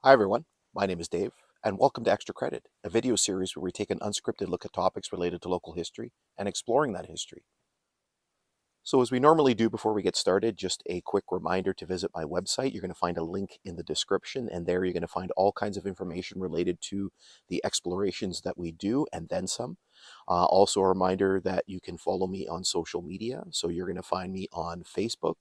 Hi everyone, my name is Dave, and welcome to Extra Credit, a video series where we take an unscripted look at topics related to local history and exploring that history. So as we normally do before we get started, just a quick reminder to visit my website. You're going to find a link in the description, and there you're going to find all kinds of information related to the explorations that we do, and then some. Also a reminder that you can follow me on social media. So you're going to find me on Facebook,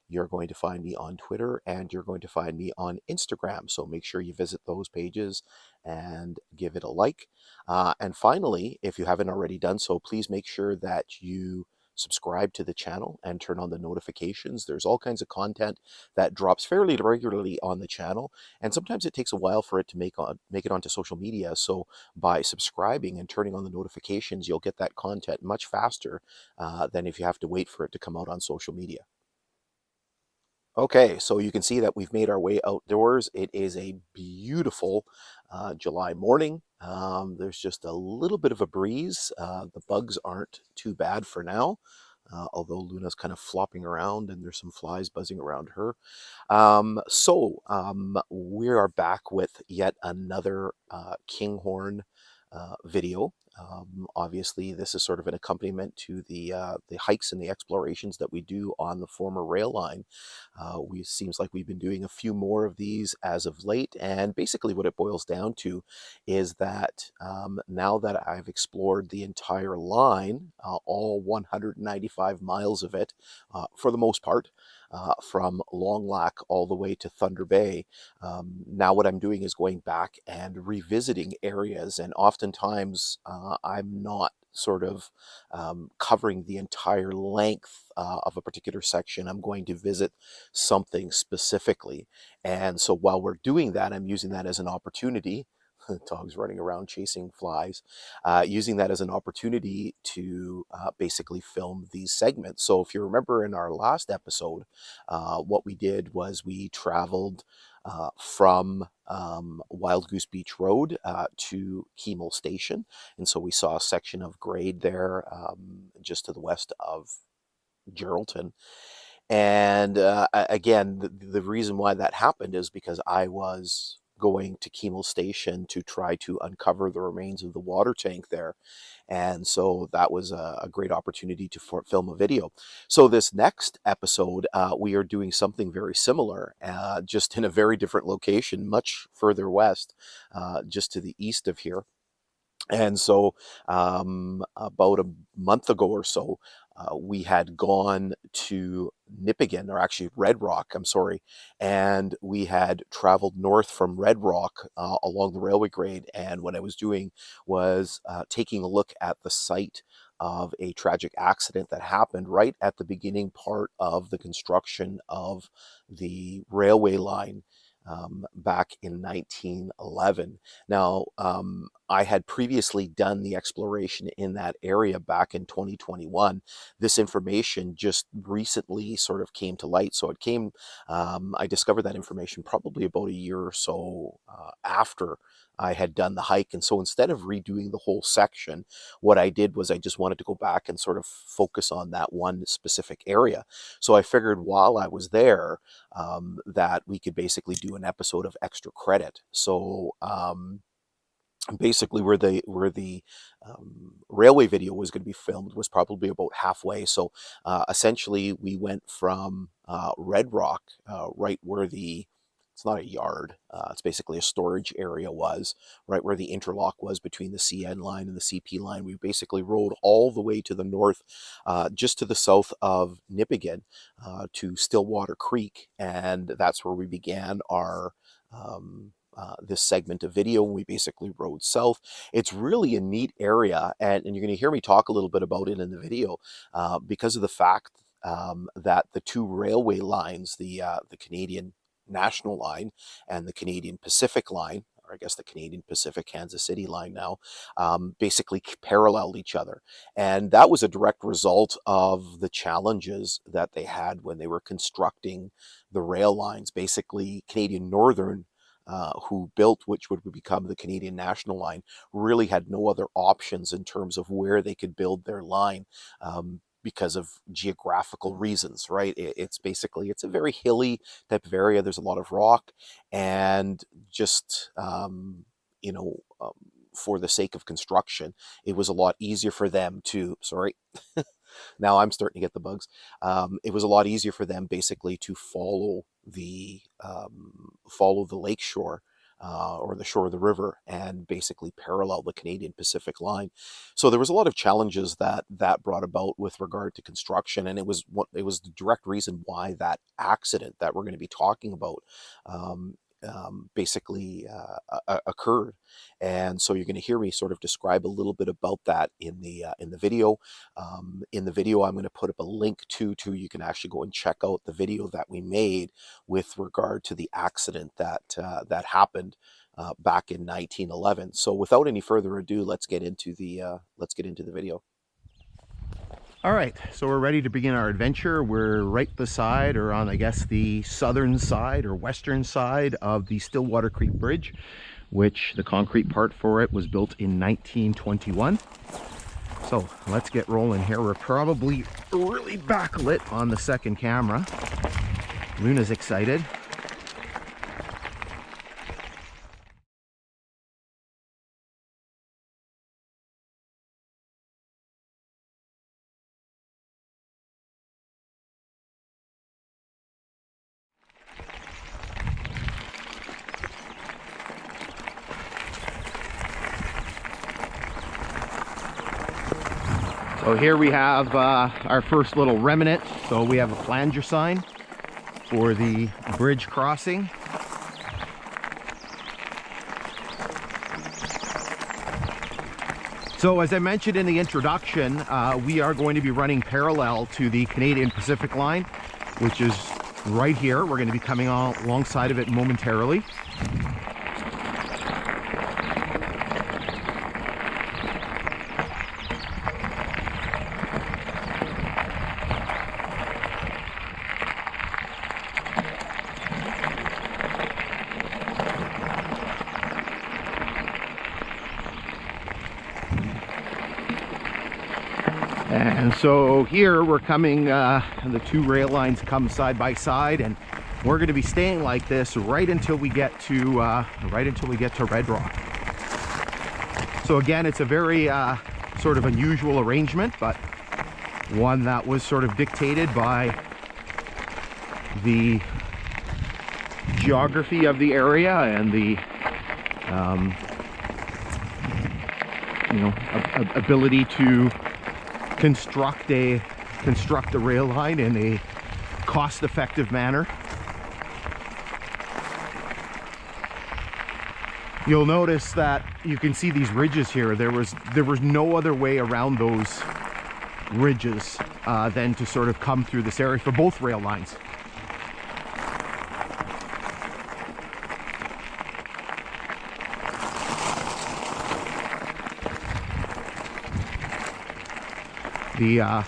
you're going to find me on Twitter, and you're going to find me on Instagram. So make sure you visit those pages and give it a like. And finally, if you haven't already done so, please make sure that you subscribe to the channel and turn on the notifications. There's all kinds of content that drops fairly regularly on the channel, and sometimes it takes a while for it to make it onto social media. So by subscribing and turning on the notifications, you'll get that content much faster than if you have to wait for it to come out on social media. Okay, so you can see that we've made our way outdoors. It is a beautiful July morning. There's just a little bit of a breeze. The bugs aren't too bad for now, although Luna's kind of flopping around and there's some flies buzzing around her. We are back with yet another Kinghorn video. Obviously, this is sort of an accompaniment to the hikes and the explorations that we do on the former rail line. We seems like we've been doing a few more of these as of late, and basically what it boils down to is that now that I've explored the entire line, all 195 miles of it, for the most part, from Long Lac all the way to Thunder Bay. Now what I'm doing is going back and revisiting areas, and oftentimes I'm not sort of covering the entire length of a particular section. I'm going to visit something specifically. And so while we're doing that, I'm using that as an opportunity. Dog's running around chasing flies, using that as an opportunity to basically film these segments. So if you remember in our last episode, what we did was we traveled from Wild Goose Beach Road to Kemel Station. And so we saw a section of grade there just to the west of Geraldton. And again, the reason why that happened is because I was going to Kemel Station to try to uncover the remains of the water tank there. And so that was a great opportunity to film a video. So this next episode, we are doing something very similar, just in a very different location, much further west, just to the east of here. And so, about a month ago or so, we had gone to Nipigon, or actually Red Rock, I'm sorry, and we had traveled north from Red Rock along the railway grade. And what I was doing was taking a look at the site of a tragic accident that happened right at the beginning part of the construction of the railway line back in 1911. Now, I had previously done the exploration in that area back in 2021. This information just recently sort of came to light. So I discovered that information probably about a year or so after I had done the hike. And so instead of redoing the whole section, what I did was I just wanted to go back and sort of focus on that one specific area. So I figured while I was there, that we could basically do an episode of Extra Credit. So basically where the railway video was going to be filmed was probably about halfway. So essentially we went from Red Rock, right where the it's not a yard, it's basically a storage area, was right where the interlock was between the CN line and the CP line. We basically rode all the way to the north, just to the south of Nipigon, to Stillwater Creek, and that's where we began our this segment of video. We basically rode south. It's really a neat area, and you're going to hear me talk a little bit about it in the video, because of the fact that the two railway lines, the Canadian National Line and the Canadian Pacific Line, or I guess the Canadian Pacific Kansas City line now, basically paralleled each other. And that was a direct result of the challenges that they had when they were constructing the rail lines. Basically, Canadian Northern, who built which would become the Canadian National Line, really had no other options in terms of where they could build their line. because of geographical reasons, right? It's basically, it's a very hilly type of area. There's a lot of rock, and just you know, for the sake of construction, it was a lot easier for them to, sorry, now I'm starting to get the bugs. It was a lot easier for them basically to follow the lake shore, or the shore of the river, and basically parallel the Canadian Pacific line. So there was a lot of challenges that brought about with regard to construction, and it was the direct reason why that accident that we're going to be talking about um, basically occurred. And so you're going to hear me sort of describe a little bit about that in the video. In the video, I'm going to put up a link to you can actually go and check out the video that we made with regard to the accident that happened back in 1911. So without any further ado, let's get into the video. All right, so we're ready to begin our adventure. We're right beside, or on, I guess, the southern side or western side of the Stillwater Creek Bridge, which the concrete part for it was built in 1921. So let's get rolling here. We're probably really backlit on the second camera. Luna's excited. So here we have our first little remnant. So we have a flanger sign for the bridge crossing. So as I mentioned in the introduction, we are going to be running parallel to the Canadian Pacific line, which is right here. We're going to be coming alongside of it momentarily. And so here we're coming, the two rail lines come side by side, and we're going to be staying like this right until we get to Red Rock. So again, it's a very sort of unusual arrangement, but one that was sort of dictated by the geography of the area and the ability to construct a rail line in a cost-effective manner. You'll notice that you can see these ridges here. There was no other way around those ridges than to sort of come through this area for both rail lines. The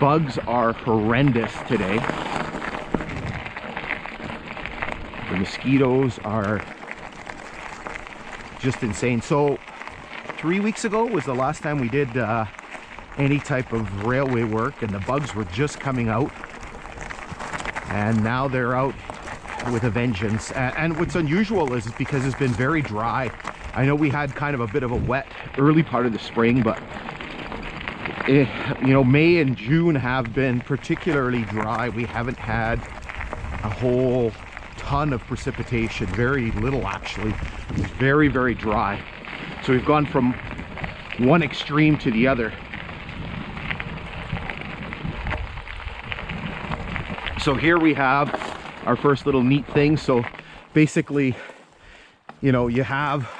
bugs are horrendous today. The mosquitoes are just insane. So 3 weeks ago was the last time we did any type of railway work, and the bugs were just coming out, and now they're out with a vengeance. And what's unusual is because it's been very dry. I know we had kind of a bit of a wet early part of the spring, but May and June have been particularly dry. We haven't had a whole ton of precipitation, very little actually. It's very, very dry. So we've gone from one extreme to the other. So here we have our first little neat thing. So basically, you have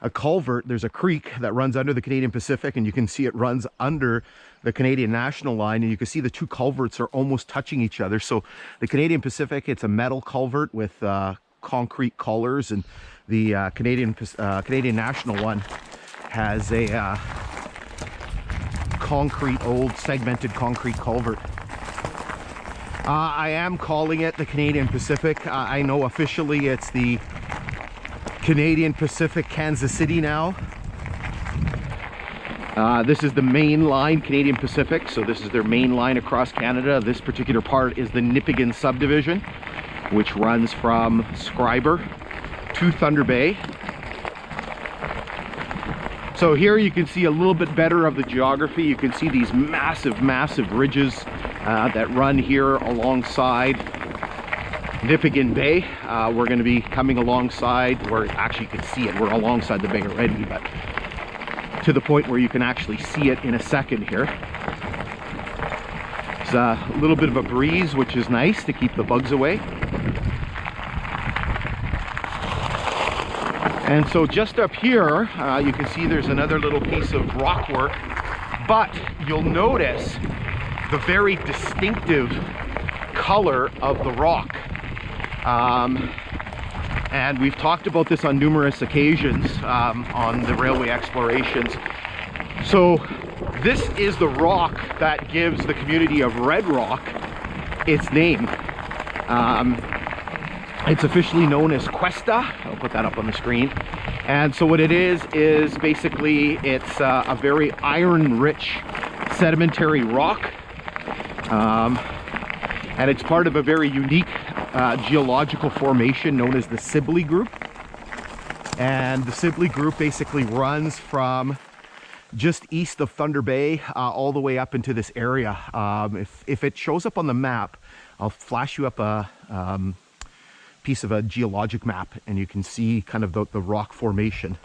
a culvert. There's a creek that runs under the Canadian Pacific, and you can see it runs under the Canadian National Line, and you can see the two culverts are almost touching each other. So the Canadian Pacific, it's a metal culvert with concrete collars, and the Canadian National one has a old segmented concrete culvert. I am calling it the Canadian Pacific. I know officially it's the Canadian Pacific Kansas City now. This is the main line, Canadian Pacific, so this is their main line across Canada. This particular part is the Nipigon subdivision, which runs from Scriber to Thunder Bay. So here you can see a little bit better of the geography. You can see these massive, massive ridges that run here alongside Nipigon Bay. We're going to be coming alongside, where actually you can see it, we're alongside the bay already, but to the point where you can actually see it in a second here. It's a little bit of a breeze, which is nice to keep the bugs away. And so just up here, you can see there's another little piece of rock work, but you'll notice the very distinctive color of the rock. And we've talked about this on numerous occasions on the railway explorations. So this is the rock that gives the community of Red Rock its name. It's officially known as Cuesta. I'll put that up on the screen. And so what it is basically it's a very iron-rich sedimentary rock. And it's part of a very unique geological formation known as the Sibley group. And the Sibley group basically runs from just east of Thunder Bay all the way up into this area. If it shows up on the map, I'll flash you up a piece of a geologic map and you can see kind of the rock formation.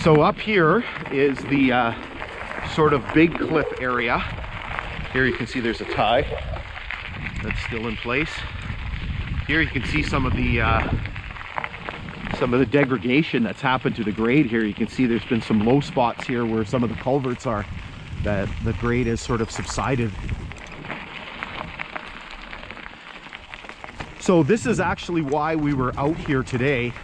So up here is the sort of big cliff area. Here you can see there's a tie that's still in place. Here you can see some of the degradation that's happened to the grade here. You can see there's been some low spots here where some of the culverts are, that the grade has sort of subsided. So this is actually why we were out here today.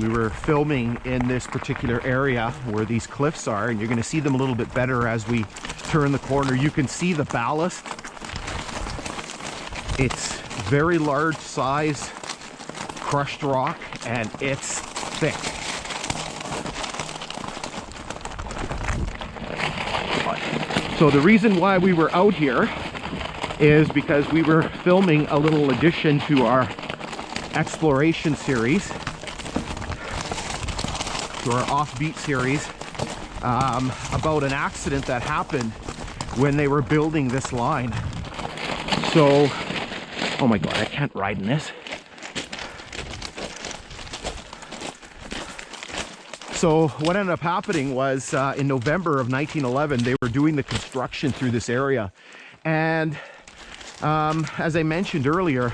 We were filming in this particular area where these cliffs are, and you're going to see them a little bit better as we turn the corner. You can see the ballast. It's very large size crushed rock, and it's thick. So the reason why we were out here is because we were filming a little addition to our exploration series, to our offbeat series, about an accident that happened when they were building this line. So, oh my god, I can't ride in this. So what ended up happening was in November of 1911, they were doing the construction through this area. And as I mentioned earlier,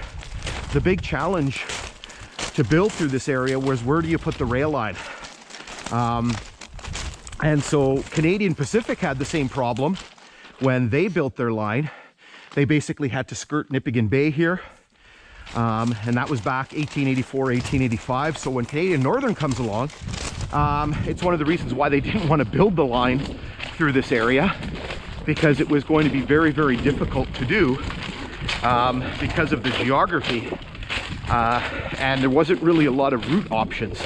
the big challenge to build through this area was, where do you put the rail line? And so Canadian Pacific had the same problem when they built their line. They basically had to skirt Nipigon Bay here, and that was back 1884, 1885. So when Canadian Northern comes along, it's one of the reasons why they didn't want to build the line through this area, because it was going to be very, very difficult to do because of the geography, and there wasn't really a lot of route options.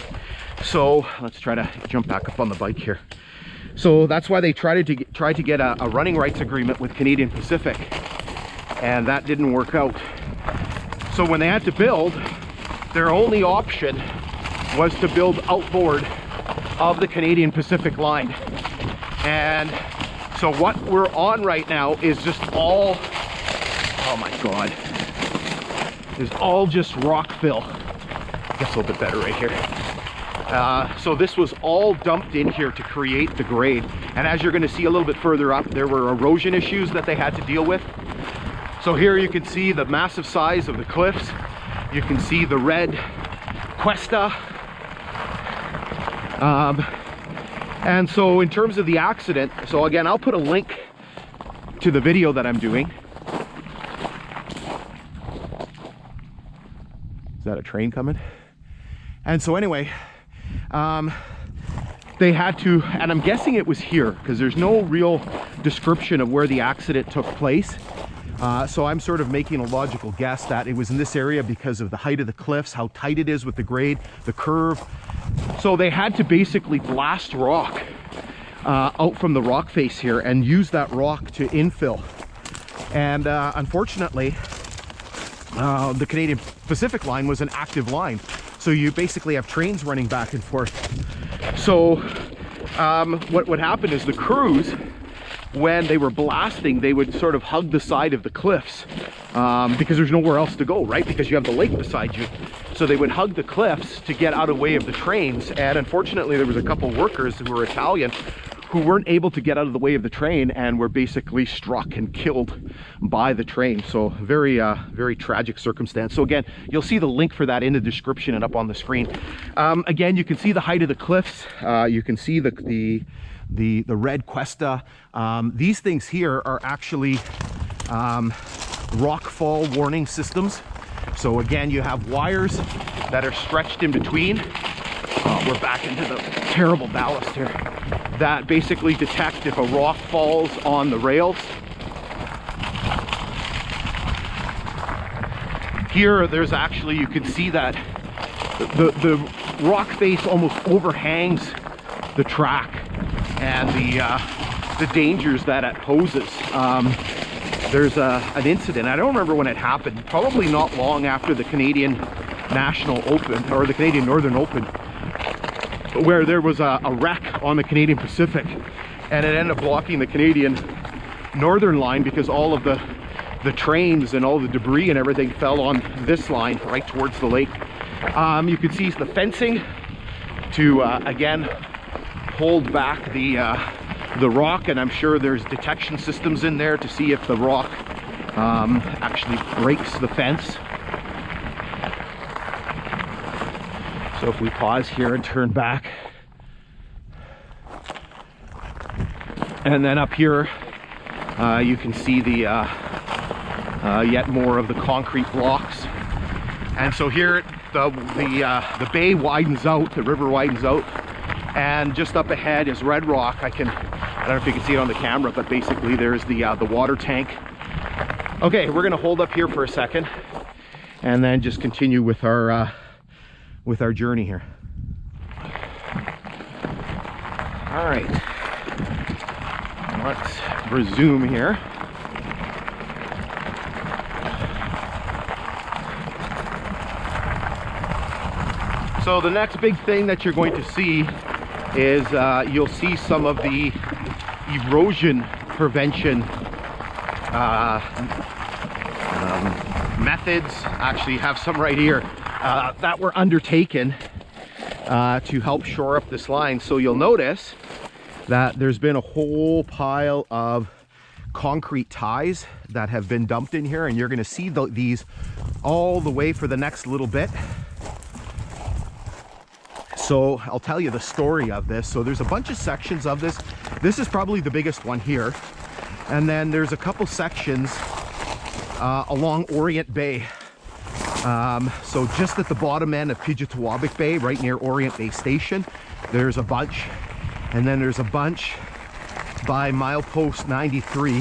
So let's try to jump back up on the bike here. So that's why they tried to get a running rights agreement with Canadian Pacific, and that didn't work out. So when they had to build, their only option was to build outboard of the Canadian Pacific line. And so what we're on right now is just all, oh my god, is all just rock fill. Gets a little bit better right here. So this was all dumped in here to create the grade. And as you're going to see a little bit further up, there were erosion issues that they had to deal with. So here you can see the massive size of the cliffs. You can see the red Cuesta. And so in terms of the accident, so again, I'll put a link to the video that I'm doing. Is that a train coming? And so anyway, they had to, and I'm guessing it was here because there's no real description of where the accident took place. So I'm sort of making a logical guess that it was in this area because of the height of the cliffs, how tight it is with the grade, the curve. So they had to basically blast rock out from the rock face here and use that rock to infill. And unfortunately, the Canadian Pacific line was an active line. So you basically have trains running back and forth. So what would happen is the crews, when they were blasting, they would sort of hug the side of the cliffs because there's nowhere else to go, right? Because you have the lake beside you. So they would hug the cliffs to get out of the way of the trains. And unfortunately, there was a couple workers who were Italian who weren't able to get out of the way of the train and were basically struck and killed by the train. So very, very tragic circumstance. So again, you'll see the link for that in the description and up on the screen. Again, you can see the height of the cliffs. You can see the red Cuesta. These things here are actually rock fall warning systems. So again, you have wires that are stretched in between. We're back into the terrible ballast here. That basically detect if a rock falls on the rails. Here, there's actually, you can see that the rock face almost overhangs the track and the dangers that it poses. There's an incident, I don't remember when it happened, probably not long after the Canadian National Open, or the Canadian Northern Open, where there was a wreck on the Canadian Pacific, and it ended up blocking the Canadian Northern line because all of the trains and all the debris and everything fell on this line right towards the lake. You can see the fencing to again hold back the rock, and I'm sure there's detection systems in there to see if the rock actually breaks the fence. So if we pause here and turn back, and then up here you can see the yet more of the concrete blocks. And so here the bay widens out, the river widens out, and just up ahead is red rock. I don't know if you can see it on the camera, but basically there's the water tank. Okay, we're gonna hold up here for a second and then just continue with our journey here. All right, let's resume here. So the next big thing that you're going to see is you'll see some of the erosion prevention methods. Actually, have some right here that were undertaken to help shore up this line. So you'll notice that there's been a whole pile of concrete ties that have been dumped in here, and you're going to see these all the way for the next little bit. So I'll tell you the story of this. So there's a bunch of sections of this. This is probably the biggest one here. And then there's a couple sections along Orient Bay. So just at the bottom end of Pidgetawabik Bay, right near Orient Bay Station, there's a bunch. And then there's a bunch by milepost 93,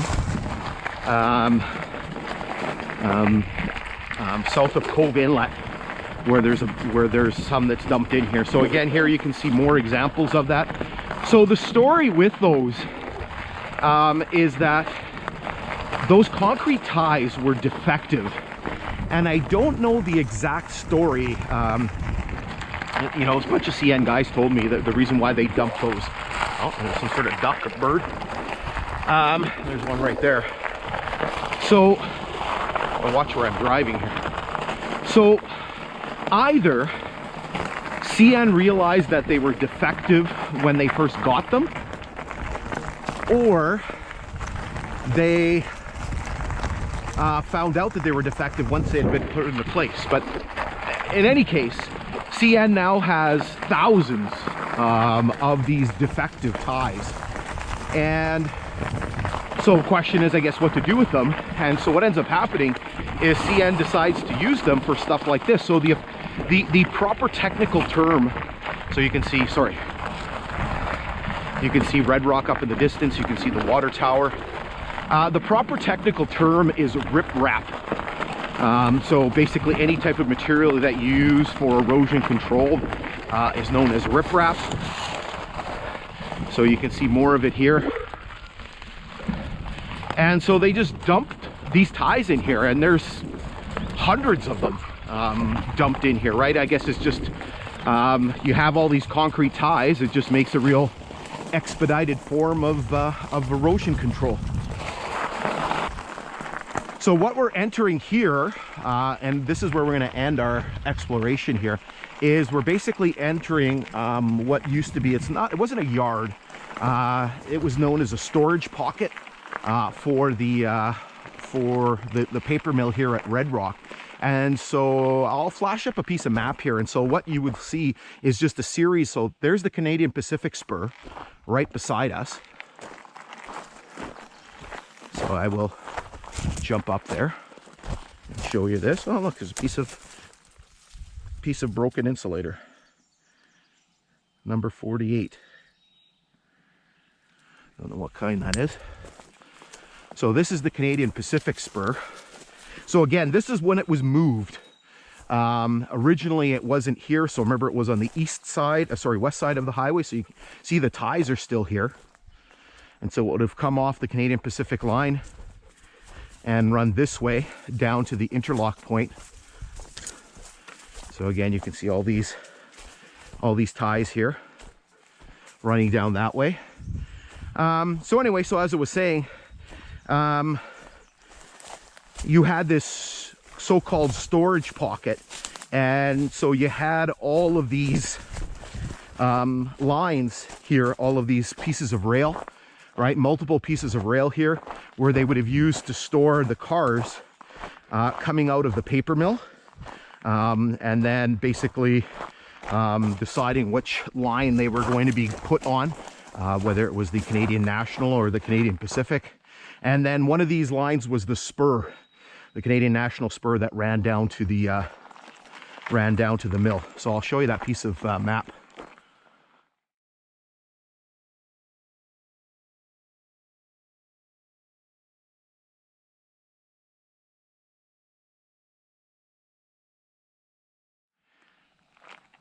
south of Cove Inlet, where there's some that's dumped in here. So again, here you can see more examples of that. So the story with those is that those concrete ties were defective, and I don't know the exact story. You know, a bunch of CN guys told me that the reason why they dumped those. Oh, there's some sort of duck or bird. There's one right there. So I'll watch where I'm driving here. So either CN realized that they were defective when they first got them, or they found out that they were defective once they had been put into place. But in any case, CN now has thousands of these defective ties, and So the question is, I guess, what to do with them. And so what ends up happening is CN decides to use them for stuff like this. So the proper technical term, so you can see, sorry, you can see Red Rock up in the distance, you can see the water tower. The proper technical term is riprap. So basically any type of material that you use for erosion control is known as riprap. So you can see more of it here. And so they just dumped these ties in here, and there's hundreds of them dumped in here, right? I guess it's just, you have all these concrete ties, it just makes a real expedited form of erosion control. So what we're entering here, and this is where we're going to end our exploration here, is we're basically entering what used to be, it wasn't a yard, it was known as a storage pocket for the paper mill here at Red Rock. And so I'll flash up a piece of map here, and so what you would see is just a series. So there's the Canadian Pacific Spur right beside us. So I will jump up there and show you this. Oh look, there's a piece of broken insulator, number 48. Don't know what kind that is. So this is the Canadian Pacific Spur. So again, this is when it was moved. Originally it wasn't here, so remember it was on the east side, west side of the highway. So you can see the ties are still here. And so it would have come off the Canadian Pacific line and run this way down to the interlock point. So again, you can see all these ties here running down that way. So anyway, so as I was saying, you had this so-called storage pocket, and so you had all of these lines here, all of these pieces of rail, right? Multiple pieces of rail here where they would have used to store the cars coming out of the paper mill, and then basically deciding which line they were going to be put on, whether it was the Canadian National or the Canadian Pacific. And then one of these lines was the spur, the Canadian National Spur that ran down to the mill. So I'll show you that piece of map.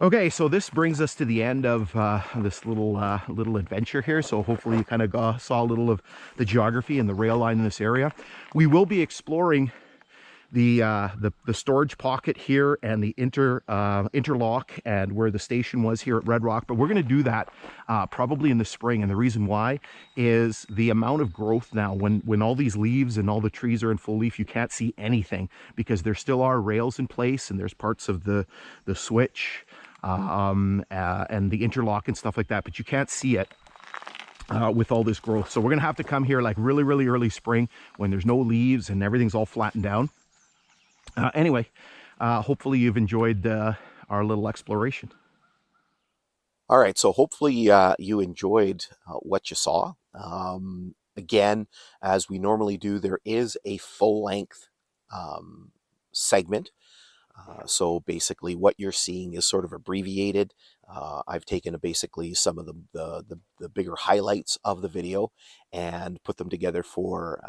Okay, so this brings us to the end of this little adventure here. So hopefully you kind of saw a little of the geography and the rail line in this area. We will be exploring the storage pocket here and the interlock and where the station was here at Red Rock, but we're going to do that probably in the spring. And the reason why is the amount of growth now. When all these leaves and all the trees are in full leaf, you can't see anything because there still are rails in place, and there's parts of the switch and the interlock and stuff like that, but you can't see it with all this growth. So we're gonna have to come here like really early spring when there's no leaves and everything's all flattened down. Anyway, hopefully you've enjoyed our little exploration. All right, so hopefully you enjoyed what you saw. Again, as we normally do, there is a full-length segment. So basically what you're seeing is sort of abbreviated. I've taken basically some of the bigger highlights of the video and put them together for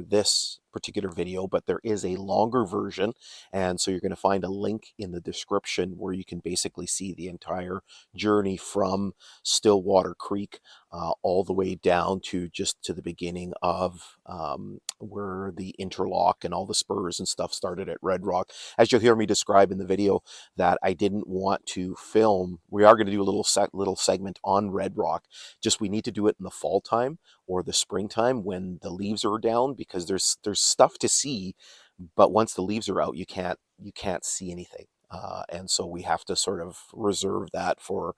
this particular video, but there is a longer version, and so you're going to find a link in the description where you can basically see the entire journey from Stillwater Creek all the way down to just to the beginning of where the interlock and all the spurs and stuff started at Red Rock. As you'll hear me describe in the video, that I didn't want to film. We are going to do a little segment on Red Rock, just we need to do it in the fall time or the springtime when the leaves are down, because there's stuff to see, but once the leaves are out, you can't see anything. And so we have to sort of reserve that for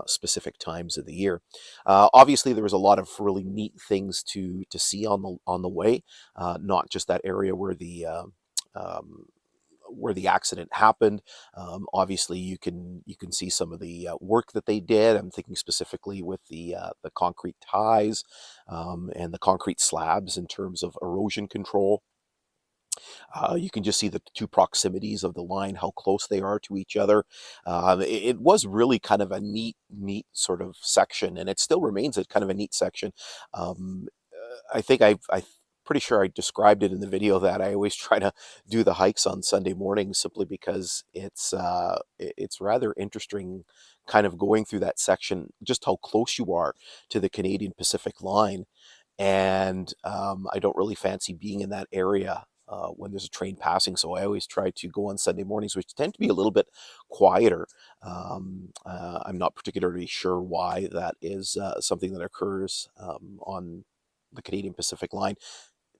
specific times of the year. Obviously, there was a lot of really neat things to see on the way, not just that area where the where the accident happened. Obviously, you can see some of the work that they did. I'm thinking specifically with the concrete ties and the concrete slabs in terms of erosion control. You can just see the two proximities of the line, how close they are to each other. It was really kind of a neat sort of section, and it still remains a kind of a neat section. I think I pretty sure I described it in the video that I always try to do the hikes on Sunday mornings simply because it's rather interesting kind of going through that section, just how close you are to the Canadian Pacific line. And I don't really fancy being in that area when there's a train passing. So I always try to go on Sunday mornings, which tend to be a little bit quieter. I'm not particularly sure why that is something that occurs on the Canadian Pacific line.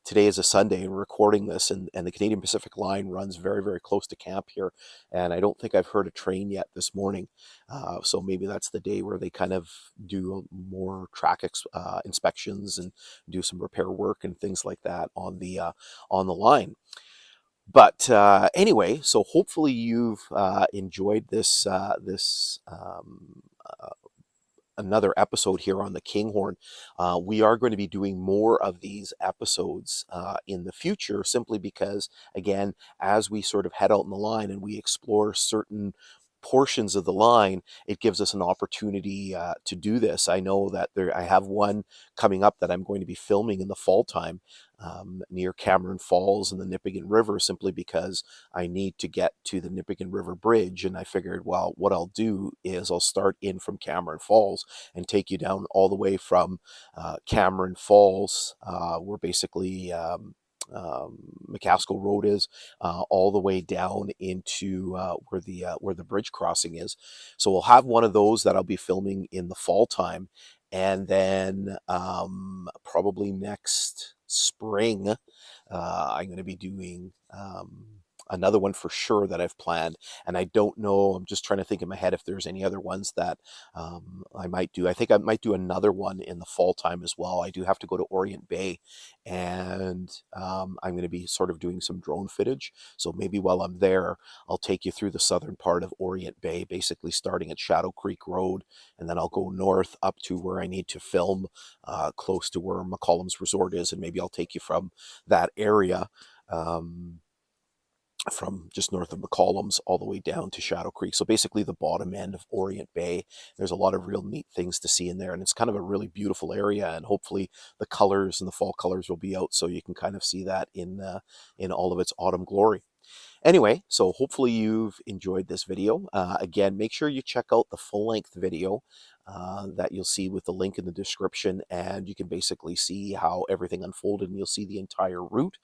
Today is a Sunday and we're recording this, and the Canadian Pacific line runs very, very close to camp here. And I don't think I've heard a train yet this morning. So maybe that's the day where they kind of do more track inspections and do some repair work and things like that on the line. But anyway, so hopefully you've enjoyed this another episode here on the Kinghorn. We are going to be doing more of these episodes in the future, simply because, again, as we sort of head out in the line and we explore certain portions of the line, it gives us an opportunity to do this. I know that I have one coming up that I'm going to be filming in the fall time near Cameron Falls and the Nipigon River, simply because I need to get to the Nipigon River Bridge. And I figured, well, what I'll do is I'll start in from Cameron Falls and take you down all the way from Cameron Falls, where basically McCaskill Road is, all the way down into where the bridge crossing is. So we'll have one of those that I'll be filming in the fall time, and then probably next spring, I'm going to be doing another one for sure that I've planned. And I don't know, I'm just trying to think in my head if there's any other ones that I might do. I think I might do another one in the fall time as well. I do have to go to Orient Bay, and I'm going to be sort of doing some drone footage. So maybe while I'm there, I'll take you through the southern part of Orient Bay, basically starting at Shadow Creek Road, and then I'll go north up to where I need to film, close to where McCollum's Resort is, and maybe I'll take you from that area. From just north of McCollum's all the way down to Shadow Creek. So basically the bottom end of Orient Bay. There's a lot of real neat things to see in there, and it's kind of a really beautiful area, and hopefully the colors and the fall colors will be out so you can kind of see that in all of its autumn glory. Anyway, so hopefully you've enjoyed this video. Again, make sure you check out the full-length video that you'll see with the link in the description, and you can basically see how everything unfolded, and you'll see the entire route.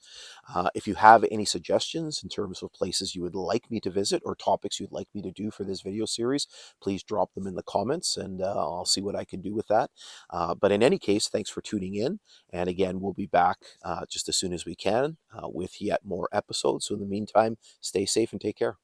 If you have any suggestions in terms of places you would like me to visit or topics you'd like me to do for this video series, please drop them in the comments, and I'll see what I can do with that. But in any case, thanks for tuning in, and again, we'll be back just as soon as we can with yet more episodes. So in the meantime, stay safe and take care.